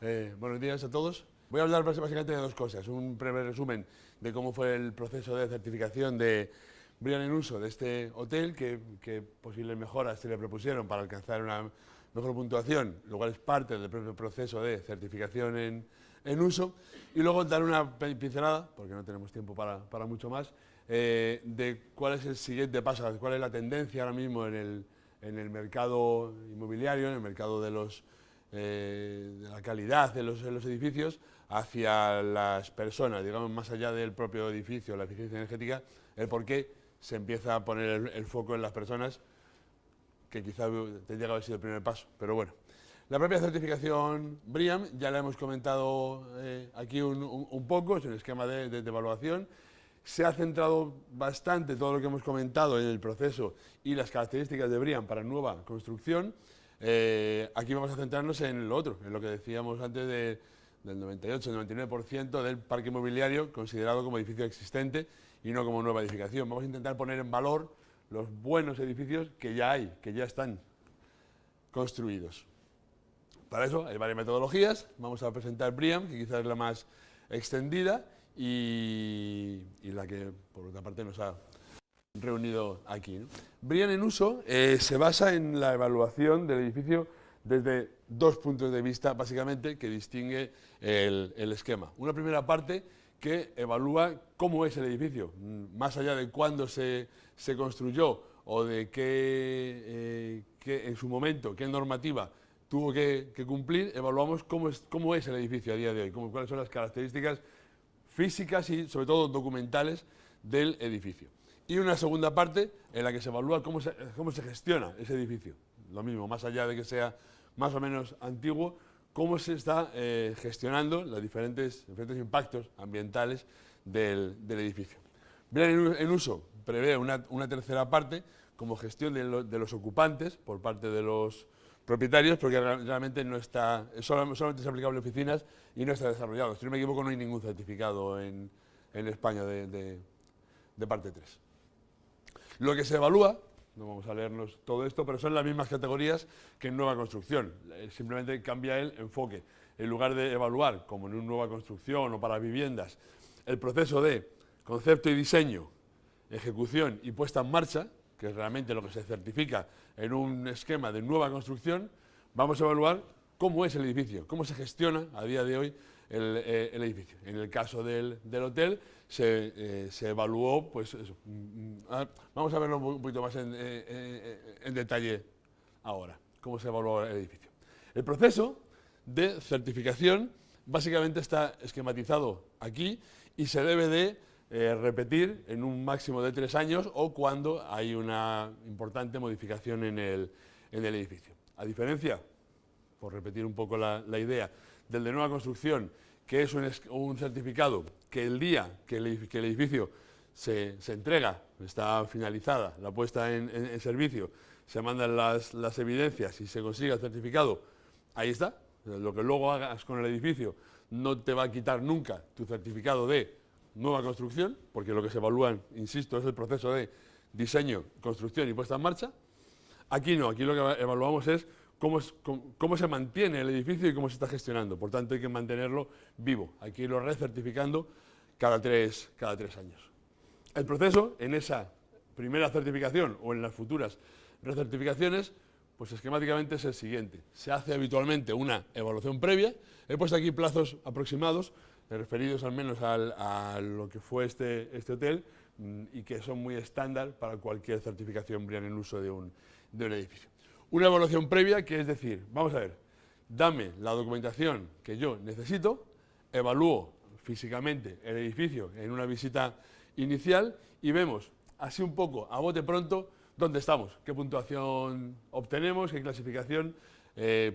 Buenos días a todos. Voy a hablar básicamente de dos cosas. Un breve resumen de cómo fue el proceso de certificación de Brian en Uso de este hotel, qué posibles mejoras se le propusieron para alcanzar una mejor puntuación, lo cual es parte del propio proceso de certificación en uso. Y luego dar una pincelada, porque no tenemos tiempo para mucho más, de cuál es el siguiente paso, cuál es la tendencia ahora mismo en el mercado inmobiliario, en el mercado de la calidad de los edificios hacia las personas, digamos, más allá del propio edificio, la eficiencia energética, el por qué se empieza a poner el foco en las personas, que quizá tendría que haber sido el primer paso, pero bueno. La propia certificación BREEAM ya la hemos comentado aquí un poco, es un esquema de evaluación. Se ha centrado bastante todo lo que hemos comentado en el proceso y las características de BREEAM para nueva construcción. Aquí vamos a centrarnos en lo otro, en lo que decíamos antes del 98-99% del parque inmobiliario considerado como edificio existente y no como nueva edificación. Vamos a intentar poner en valor los buenos edificios que ya hay, que ya están construidos. Para eso hay varias metodologías. Vamos a presentar BREEAM, que quizás es la más extendida y la que, por otra parte, nos ha reunido aquí, ¿no? BREEAM en uso se basa en la evaluación del edificio desde dos puntos de vista, básicamente, que distingue el esquema. Una primera parte que evalúa cómo es el edificio, más allá de cuándo se construyó o de qué en su momento, qué normativa tuvo que cumplir, evaluamos cómo es el edificio a día de hoy, cuáles son las características físicas y, sobre todo, documentales del edificio. Y una segunda parte en la que se evalúa cómo se gestiona ese edificio. Lo mismo, más allá de que sea más o menos antiguo, cómo se está gestionando los diferentes impactos ambientales del edificio. BREEAM en uso prevé una tercera parte como gestión de los ocupantes por parte de los propietarios, porque realmente no está, solamente es aplicable en oficinas y no está desarrollado. Si no me equivoco, no hay ningún certificado en España de parte 3. Lo que se evalúa, no vamos a leernos todo esto, pero son las mismas categorías que en nueva construcción. Simplemente cambia el enfoque. En lugar de evaluar, como en una nueva construcción o para viviendas, el proceso de concepto y diseño, ejecución y puesta en marcha, que es realmente lo que se certifica en un esquema de nueva construcción, vamos a evaluar cómo es el edificio, cómo se gestiona a día de hoy el edificio. En el caso del hotel se evaluó, pues eso. Vamos a verlo un poquito más en detalle ahora, cómo se evaluó el edificio. El proceso de certificación básicamente está esquematizado aquí y se debe de repetir en un máximo de 3 años o cuando hay una importante modificación en el edificio. A diferencia, por repetir un poco la idea, del de nueva construcción, que es un certificado que el día que el edificio se entrega, está finalizada la puesta en servicio, se mandan las evidencias y se consigue el certificado, ahí está. Lo que luego hagas con el edificio no te va a quitar nunca tu certificado de nueva construcción, porque lo que se evalúa, insisto, es el proceso de diseño, construcción y puesta en marcha. Aquí no, aquí lo que evaluamos es cómo se mantiene el edificio y cómo se está gestionando. Por tanto, hay que mantenerlo vivo. Hay que irlo recertificando cada tres años. El proceso, en esa primera certificación o en las futuras recertificaciones, pues esquemáticamente es el siguiente. Se hace habitualmente una evaluación previa. He puesto aquí plazos aproximados, referidos al menos a lo que fue este hotel y que son muy estándar para cualquier certificación BREEAM en uso de un edificio. Una evaluación previa, que es decir, vamos a ver, dame la documentación que yo necesito, evalúo físicamente el edificio en una visita inicial y vemos así un poco a bote pronto dónde estamos, qué puntuación obtenemos, qué clasificación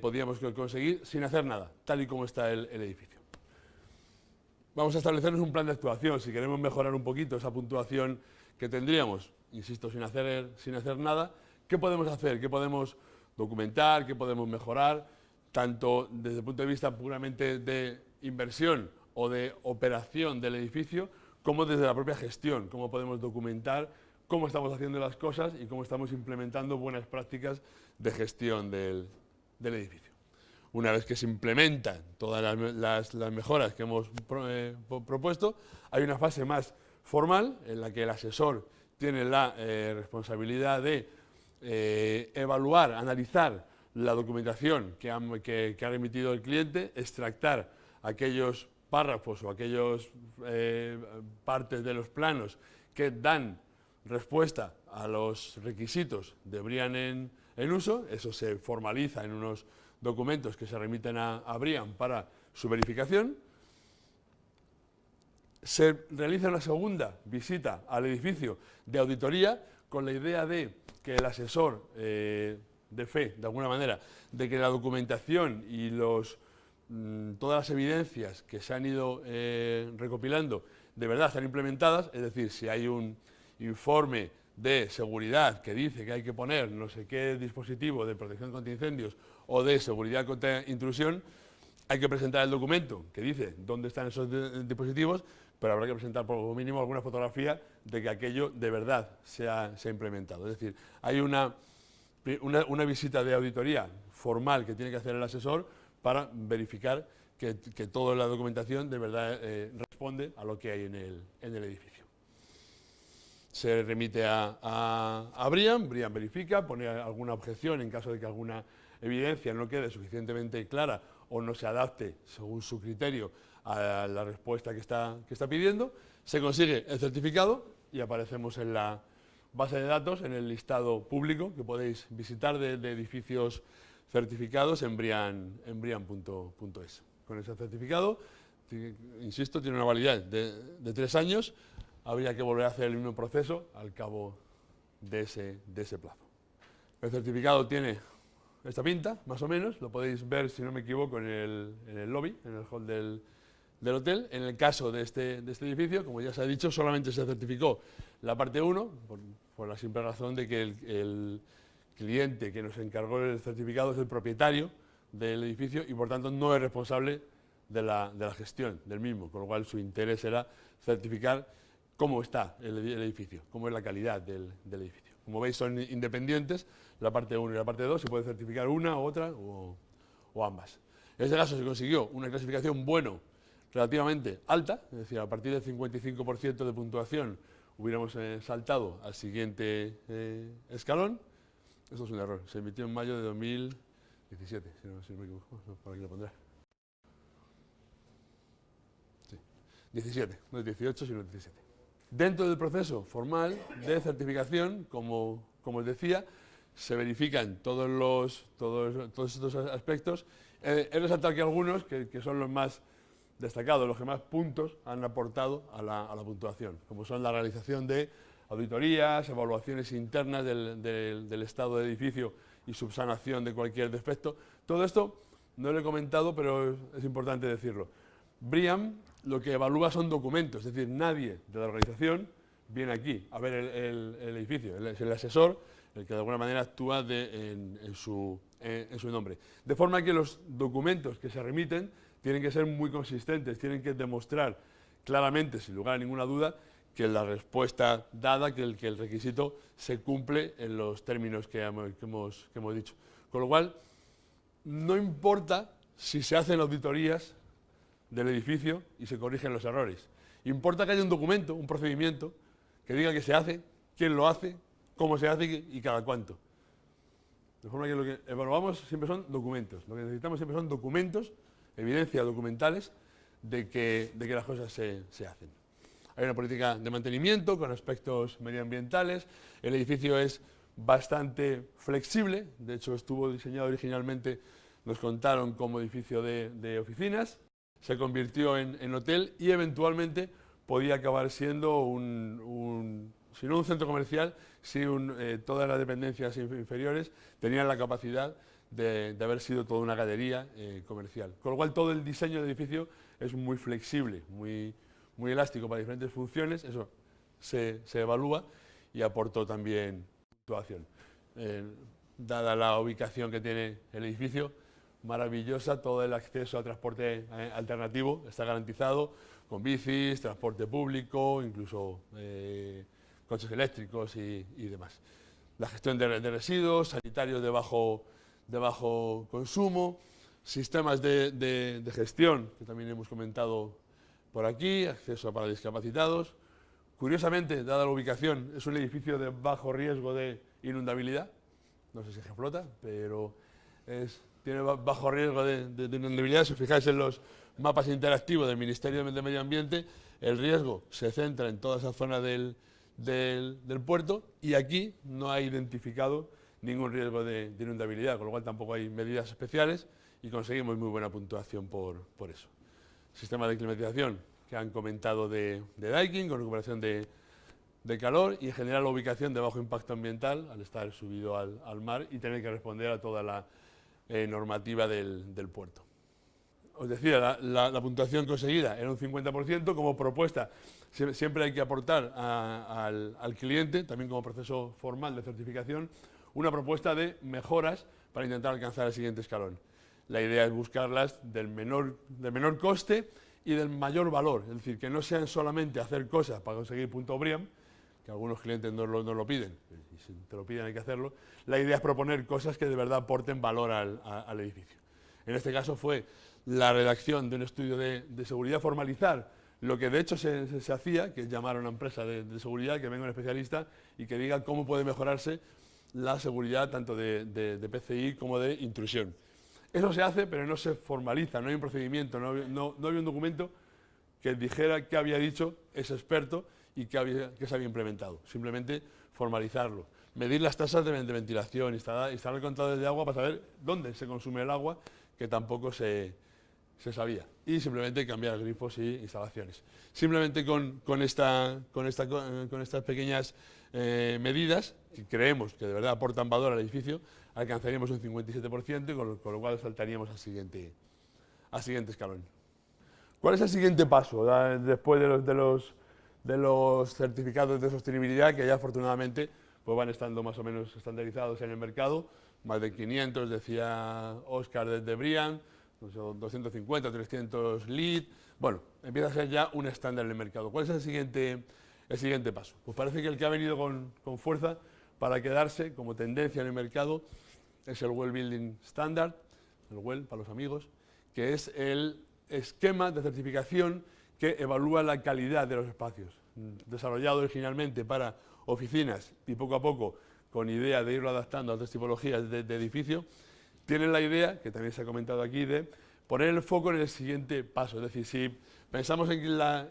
podríamos conseguir sin hacer nada, tal y como está el edificio. Vamos a establecernos un plan de actuación. Si queremos mejorar un poquito esa puntuación que tendríamos, insisto, sin hacer nada, ¿qué podemos hacer? ¿Qué podemos documentar? ¿Qué podemos mejorar? Tanto desde el punto de vista puramente de inversión o de operación del edificio, como desde la propia gestión. Cómo podemos documentar cómo estamos haciendo las cosas y cómo estamos implementando buenas prácticas de gestión del edificio. una vez que se implementan todas las mejoras que hemos propuesto, hay una fase más formal en la que el asesor tiene la responsabilidad de evaluar, analizar la documentación que ha remitido el cliente, extractar aquellos párrafos o aquellas partes de los planos que dan respuesta a los requisitos de BRIAM en uso. Eso se formaliza en unos documentos que se remiten a BRIAM para su verificación. Se realiza una segunda visita al edificio de auditoría con la idea de que el asesor de fe, de alguna manera, de que la documentación y todas las evidencias que se han ido recopilando de verdad están implementadas, es decir, si hay un informe de seguridad que dice que hay que poner no sé qué dispositivo de protección contra incendios o de seguridad contra intrusión, hay que presentar el documento que dice dónde están esos dispositivos, pero habrá que presentar por lo mínimo alguna fotografía de que aquello de verdad se ha implementado. Es decir, hay una visita de auditoría formal que tiene que hacer el asesor para verificar que toda la documentación de verdad responde a lo que hay en el edificio. Se remite a BRIAM, BRIAM verifica, pone alguna objeción en caso de que alguna evidencia no quede suficientemente clara o no se adapte según su criterio a la respuesta que está pidiendo, se consigue el certificado y aparecemos en la base de datos, en el listado público que podéis visitar de edificios certificados en briam.es. Con ese certificado, insisto, tiene una validez de 3 años, habría que volver a hacer el mismo proceso al cabo de ese plazo. El certificado tiene esta pinta, más o menos, lo podéis ver, si no me equivoco, en el lobby, en el hall del hotel. En el caso de este edificio, como ya se ha dicho, solamente se certificó la parte 1, por la simple razón de que el cliente que nos encargó el certificado es el propietario del edificio y por tanto no es responsable de la gestión del mismo, con lo cual su interés era certificar cómo está el edificio, cómo es la calidad del edificio. Como veis, son independientes, la parte 1 y la parte 2, se puede certificar una, otra o ambas. En este caso se consiguió una clasificación bueno relativamente alta, es decir, a partir del 55% de puntuación hubiéramos saltado al siguiente escalón. Esto es un error, se emitió en mayo de 2017, si no me equivoco, por aquí lo pondré. Sí, 17, no es 18, sino 17. Dentro del proceso formal de certificación, como os decía, se verifican todos estos aspectos. He resaltado aquí algunos que son los más destacados, los que más puntos han aportado a la puntuación, como son la realización de auditorías, evaluaciones internas del estado del edificio y subsanación de cualquier defecto. Todo esto no lo he comentado, pero es importante decirlo. BRIAM lo que evalúa son documentos, es decir, nadie de la organización viene aquí a ver el edificio, es el asesor el que de alguna manera actúa en su nombre. De forma que los documentos que se remiten tienen que ser muy consistentes, tienen que demostrar claramente, sin lugar a ninguna duda, que la respuesta dada, que el requisito se cumple en los términos que hemos dicho. Con lo cual, no importa si se hacen auditorías del edificio y se corrigen los errores. Importa que haya un documento, un procedimiento, que diga que se hace, quién lo hace, cómo se hace y cada cuánto. De forma que lo que evaluamos siempre son documentos. Lo que necesitamos siempre son documentos, evidencias documentales de que las cosas se hacen. Hay una política de mantenimiento con aspectos medioambientales. El edificio es bastante flexible. De hecho, estuvo diseñado originalmente, nos contaron, como edificio de oficinas. Se convirtió en hotel y eventualmente podía acabar siendo si no un centro comercial, sí todas las dependencias inferiores tenían la capacidad de haber sido toda una galería comercial. Con lo cual todo el diseño del edificio es muy flexible, muy elástico para diferentes funciones. Eso se evalúa y aportó también puntuación. Dada la ubicación que tiene el edificio, maravillosa, todo el acceso a transporte alternativo está garantizado, con bicis, transporte público, incluso coches eléctricos y demás. La gestión de residuos, sanitarios de bajo consumo, Sistemas de gestión, que también hemos comentado por aquí, acceso para discapacitados. Curiosamente, dada la ubicación, es un edificio de bajo riesgo de inundabilidad. No sé si se flota, pero tiene bajo riesgo de inundabilidad. Si os fijáis en los mapas interactivos del Ministerio de Medio Ambiente, el riesgo se centra en toda esa zona del puerto, y aquí no ha identificado ningún riesgo de inundabilidad, con lo cual tampoco hay medidas especiales y conseguimos muy buena puntuación por eso. Sistema de climatización que han comentado de Daikin, con recuperación de calor, y en general la ubicación de bajo impacto ambiental al estar subido al mar y tener que responder a toda la normativa del puerto. Os decía, la puntuación conseguida era un 50%. Como propuesta, siempre hay que aportar al cliente, también como proceso formal de certificación, una propuesta de mejoras para intentar alcanzar el siguiente escalón. La idea es buscarlas del menor coste y del mayor valor, es decir, que no sean solamente hacer cosas para conseguir punto BREEAM, que algunos clientes no lo piden, y si te lo piden hay que hacerlo. La idea es proponer cosas que de verdad aporten valor al edificio. En este caso fue la redacción de un estudio de seguridad, formalizar lo que de hecho se hacía, que es llamar a una empresa de seguridad, que venga un especialista y que diga cómo puede mejorarse la seguridad tanto de PCI como de intrusión. Eso se hace, pero no se formaliza, no hay un procedimiento, no había un documento que dijera qué había dicho ese experto y qué se había implementado. Simplemente formalizarlo. Medir las tasas de ventilación, instalar contadores de agua para saber dónde se consume el agua, que tampoco se sabía. Y simplemente cambiar grifos y instalaciones. Simplemente con estas pequeñas medidas, que creemos que de verdad aportan valor al edificio, alcanzaríamos un 57%, con lo cual saltaríamos al siguiente escalón. ¿Cuál es el siguiente paso después de los certificados de sostenibilidad, que ya afortunadamente pues van estando más o menos estandarizados en el mercado? Más de 500, decía Óscar, desde BREEAM, 250, 300 LEED. Bueno, empieza a ser ya un estándar en el mercado. ¿Cuál es el siguiente paso? Pues parece que el que ha venido con fuerza para quedarse como tendencia en el mercado es el Well Building Standard, el Well para los amigos, que es el esquema de certificación que evalúa la calidad de los espacios. Desarrollado originalmente para oficinas y poco a poco con idea de irlo adaptando a otras tipologías de edificio, tienen la idea, que también se ha comentado aquí, de poner el foco en el siguiente paso. Es decir, si pensamos en la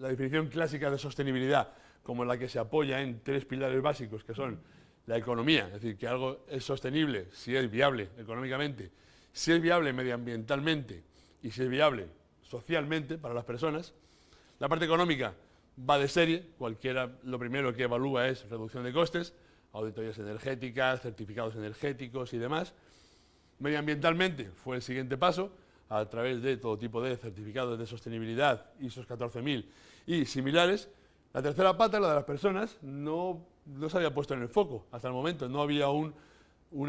definición clásica de sostenibilidad como la que se apoya en 3 pilares básicos, que son la economía, es decir, que algo es sostenible si es viable económicamente, si es viable medioambientalmente y si es viable socialmente para las personas. La parte económica va de serie, cualquiera lo primero que evalúa es reducción de costes, auditorías energéticas, certificados energéticos y demás. Medioambientalmente fue el siguiente paso, a través de todo tipo de certificados de sostenibilidad, ISO 14000 y similares. La tercera pata, la de las personas, no se había puesto en el foco hasta el momento. No había un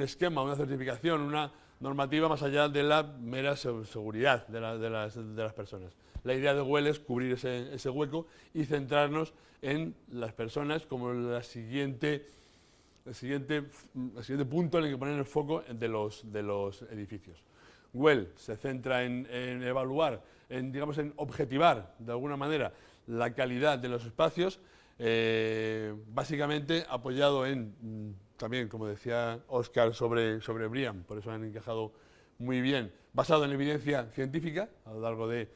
esquema, una certificación, una normativa más allá de la mera seguridad de las personas. La idea de Well es cubrir ese hueco y centrarnos en las personas como el siguiente punto en el que poner el foco de los edificios. Well se centra en evaluar, en objetivar de alguna manera la calidad de los espacios, básicamente apoyado también, como decía Óscar, sobre BREEAM, por eso han encajado muy bien, basado en evidencia científica, a lo largo de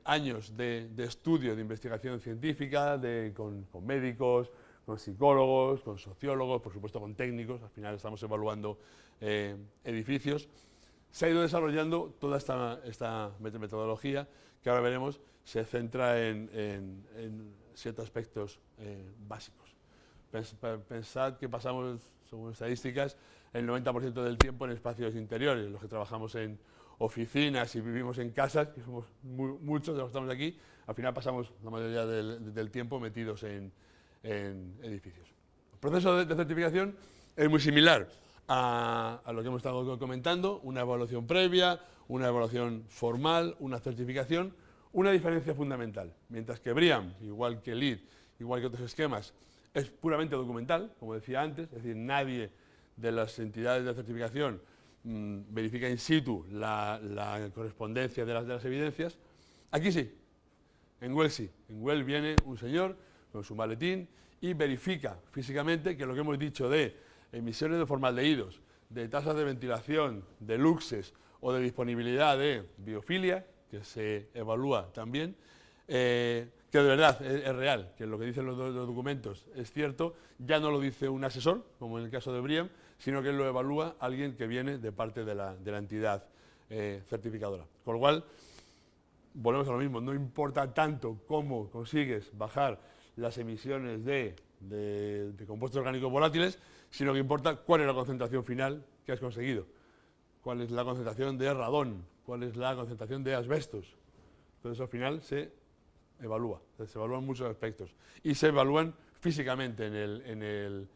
años de estudio, de investigación científica, con médicos, con psicólogos, con sociólogos, por supuesto con técnicos. Al final estamos evaluando edificios. Se ha ido desarrollando toda esta metodología, que ahora veremos, se centra en 7 aspectos básicos. Pensad que pasamos, según estadísticas, el 90% del tiempo en espacios interiores. Los que trabajamos en oficinas y vivimos en casas, que somos muchos de los que estamos aquí, al final pasamos la mayoría del tiempo metidos en edificios. El proceso de certificación es muy similar a lo que hemos estado comentando: una evaluación previa, una evaluación formal, una certificación. Una diferencia fundamental: mientras que BREEAM, igual que LEED, igual que otros esquemas, es puramente documental, como decía antes, es decir, nadie de las entidades de certificación verifica in situ la correspondencia de las evidencias. Aquí sí, en Well sí. En Well viene un señor con su maletín y verifica físicamente que lo que hemos dicho de emisiones de formaldehídos, de tasas de ventilación, de luxes o de disponibilidad de biofilia, que se evalúa también, que de verdad es real, que lo que dicen los documentos es cierto, ya no lo dice un asesor, como en el caso de Briam, sino que lo evalúa alguien que viene de parte de la entidad certificadora. Con lo cual, volvemos a lo mismo, no importa tanto cómo consigues bajar las emisiones de compuestos orgánicos volátiles, sino que importa cuál es la concentración final que has conseguido, cuál es la concentración de radón, cuál es la concentración de asbestos. Entonces al final se evalúa, se evalúan muchos aspectos y se evalúan físicamente en el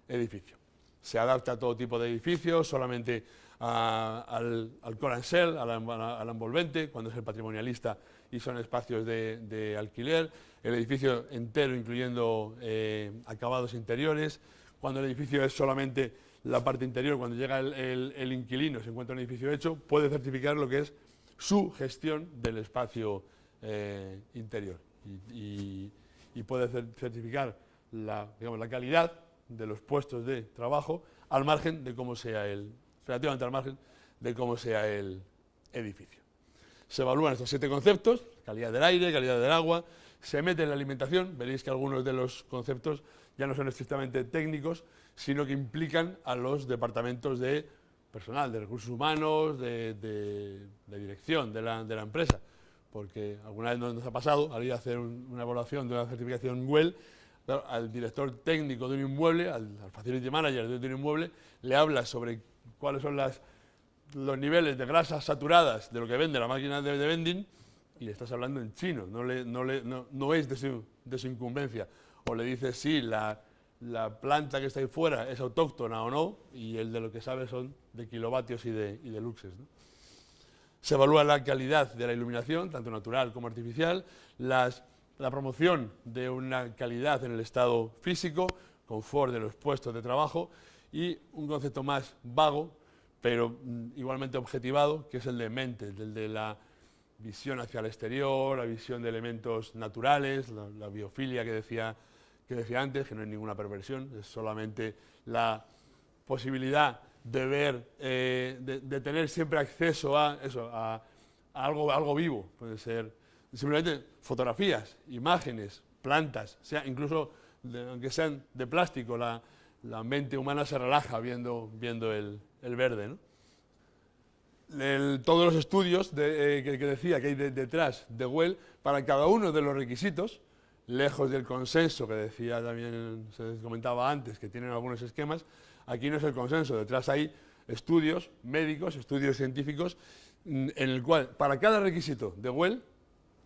edificio. Se adapta a todo tipo de edificios, solamente al core and shell, al envolvente, cuando es el patrimonialista y son espacios de alquiler, el edificio entero incluyendo acabados interiores, cuando el edificio es solamente la parte interior, cuando llega el inquilino, se encuentra un edificio hecho, puede certificar lo que es su gestión del espacio interior y puede certificar la calidad de los puestos de trabajo al margen de cómo sea relativamente al margen de cómo sea el edificio. Se evalúan estos 7 conceptos: calidad del aire, calidad del agua, se mete en la alimentación. Veréis que algunos de los conceptos ya no son estrictamente técnicos, sino que implican a los departamentos de personal, de recursos humanos, de dirección de la empresa, porque alguna vez nos ha pasado, al ir a hacer una evaluación de una certificación WELL, claro, al director técnico de un inmueble, al facility manager de un inmueble, le habla sobre cuáles son los niveles de grasas saturadas de lo que vende la máquina de vending y le estás hablando en chino, no es de su incumbencia. O le dices sí, la planta que está ahí fuera es autóctona o no, y el de lo que sabe son de kilovatios y de luxes, ¿no? Se evalúa la calidad de la iluminación, tanto natural como artificial, la promoción de una calidad en el estado físico, confort de los puestos de trabajo y un concepto más vago, pero igualmente objetivado, que es el de mente, el de la visión hacia el exterior, la visión de elementos naturales, la biofilia que decía antes, que no hay ninguna perversión, es solamente la posibilidad de ver, de tener siempre acceso a algo vivo. Puede ser simplemente fotografías, imágenes, plantas, incluso aunque sean de plástico, la mente humana se relaja viendo el verde, ¿no? Todos los estudios que decía que hay detrás de WELL, para cada uno de los requisitos, lejos del consenso que decía también, se comentaba antes, que tienen algunos esquemas, aquí no es el consenso, detrás hay estudios médicos, estudios científicos, en el cual para cada requisito de WELL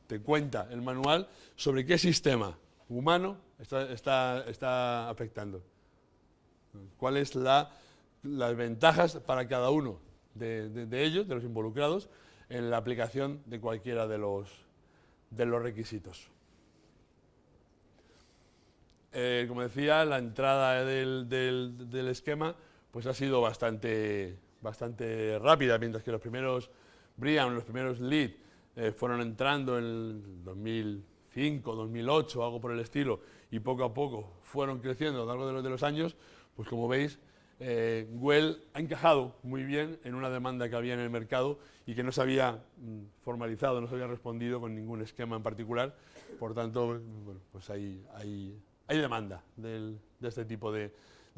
te cuenta el manual sobre qué sistema humano está afectando, cuáles las ventajas para cada uno de ellos, de los involucrados, en la aplicación de cualquiera de los requisitos. Como decía, la entrada del esquema pues ha sido bastante rápida, mientras que los primeros Briam, los primeros LEED fueron entrando en el 2005, 2008, algo por el estilo, y poco a poco fueron creciendo a lo largo de los años, pues como veis, WELL ha encajado muy bien en una demanda que había en el mercado y que no se había formalizado, no se había respondido con ningún esquema en particular. Por tanto, bueno, pues hay demanda de este tipo de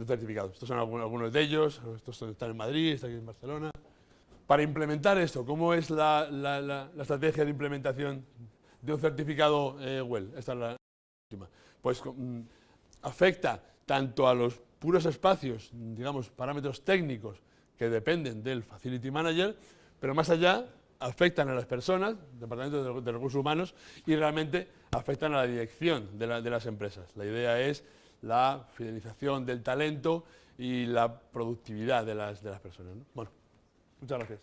certificados. Estos son algunos de ellos, estos están en Madrid, están aquí en Barcelona. Para implementar esto, ¿cómo es la estrategia de implementación de un certificado WELL? Esta es la última. Pues afecta tanto a los puros espacios, digamos, parámetros técnicos que dependen del Facility Manager, pero más allá afectan a las personas, departamentos de recursos humanos, y realmente afectan a la dirección de las empresas. La idea es la fidelización del talento y la productividad de las personas, ¿no? Bueno, muchas gracias.